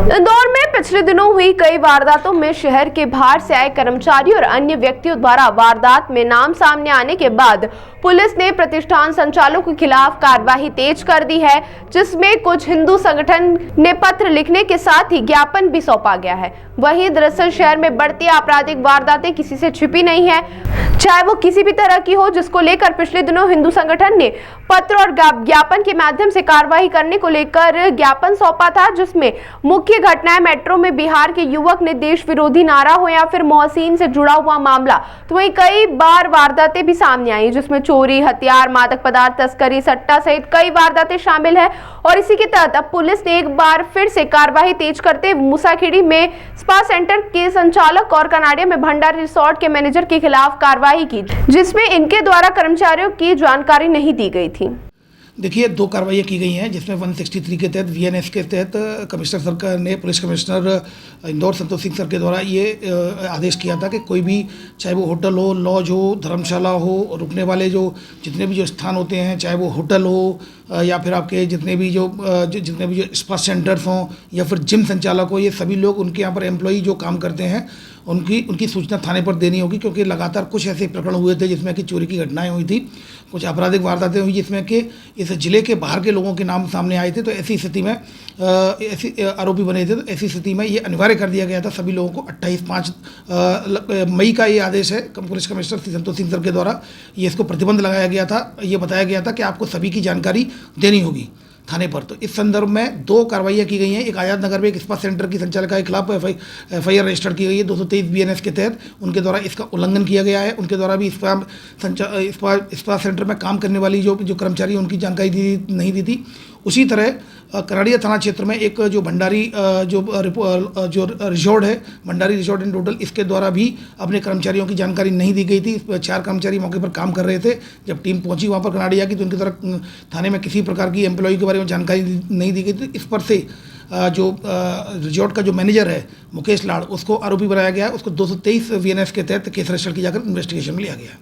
इंदौर में पिछले दिनों हुई कई वारदातों में शहर के बाहर से आए कर्मचारी और अन्य व्यक्तियों द्वारा वारदात में नाम सामने आने के बाद पुलिस ने प्रतिष्ठान संचालकों के खिलाफ कार्रवाई तेज कर दी है, जिसमें कुछ हिंदू संगठन ने पत्र लिखने के साथ ही ज्ञापन भी सौंपा गया है। वहीं दरअसल शहर में बढ़ती आपराधिक वारदातें किसी से छिपी नहीं है, चाहे वो किसी भी तरह की हो, जिसको लेकर पिछले दिनों हिंदू संगठन ने पत्र और ज्ञापन के माध्यम से कार्रवाई करने को लेकर ज्ञापन सौंपा था, जिसमें मुख्य घटनाएं मेट्रो में बिहार के युवक ने देश विरोधी नारा हो या फिर मोहसिन से जुड़ा हुआ मामला। तो वहीं कई बार वारदातें भी सामने आई, जिसमें चोरी, हथियार, मादक पदार्थ तस्करी, सट्टा सहित कई वारदातें शामिल है। और इसी के तहत अब पुलिस ने एक बार फिर से कार्रवाई तेज करते मूसाखेड़ी में स्पा सेंटर के संचालक और कनाडिया में भंडारी रिसोर्ट के मैनेजर के खिलाफ कार्रवाई की, जिसमें इनके द्वारा कर्मचारियों की जानकारी नहीं दी गई थी। देखिए, दो कार्रवाइयाँ की गई हैं, जिसमें 163 के तहत वीएनएस के तहत कमिश्नर सर ने police commissioner Indore Santosh Singh sir के द्वारा ये आदेश किया था कि कोई भी, चाहे वो होटल हो, लॉज हो, धर्मशाला हो, रुकने वाले जो जितने भी जो स्थान होते हैं, चाहे वो होटल हो या फिर आपके जितने भी जो स्पा सेंटर्स हों या फिर जिम संचालक हो, ये सभी लोग, उनके यहाँ पर एम्प्लॉई जो काम करते हैं, उनकी सूचना थाने पर देनी होगी, क्योंकि लगातार कुछ ऐसे प्रकरण हुए थे जिसमें कि चोरी की घटनाएं हुई थी, कुछ आपराधिक वारदातें हुई जिसमें कि इस जिले के बाहर के लोगों के नाम सामने आए थे। तो ऐसी स्थिति में ऐसी आरोपी बने थे, तो ऐसी स्थिति में ये अनिवार्य कर दिया गया था सभी लोगों को। 28 मई का ये आदेश है police commissioner Shri Santosh Singh sir के द्वारा, ये इसको प्रतिबंध लगाया गया था। ये बताया गया था कि आपको सभी की जानकारी देनी होगी थाने पर। तो इस संदर्भ में दो कार्रवाइयाँ की गई हैं। एक आजाद नगर में एक स्पा सेंटर की संचालिका के खिलाफ एफआईआर रजिस्टर्ड की गई है 223 बीएनएस के तहत। उनके द्वारा इसका उल्लंघन किया गया है। उनके द्वारा भी स्पा सेंटर में काम करने वाली जो कर्मचारी, उनकी जानकारी नहीं दी थी। उसी तरह कनाडिया थाना क्षेत्र में एक जो भंडारी जो रिजॉर्ट है, भंडारी रिजॉर्ट एंड होटल, इसके द्वारा भी अपने कर्मचारियों की जानकारी नहीं दी गई थी। 4 कर्मचारी मौके पर काम कर रहे थे। जब टीम पहुंची वहां पर कनाडिया की, तो उनकी द्वारा थाने में किसी प्रकार की एम्प्लॉय के बारे में जानकारी नहीं दी गई थी। इस पर से जो रिजॉर्ट का जो मैनेजर है मुकेश लाड़, उसको आरोपी बनाया गया है। उसको 223 वीएनएस के तहत केस रजिस्टर किया जाकर इन्वेस्टिगेशन में लिया गया है।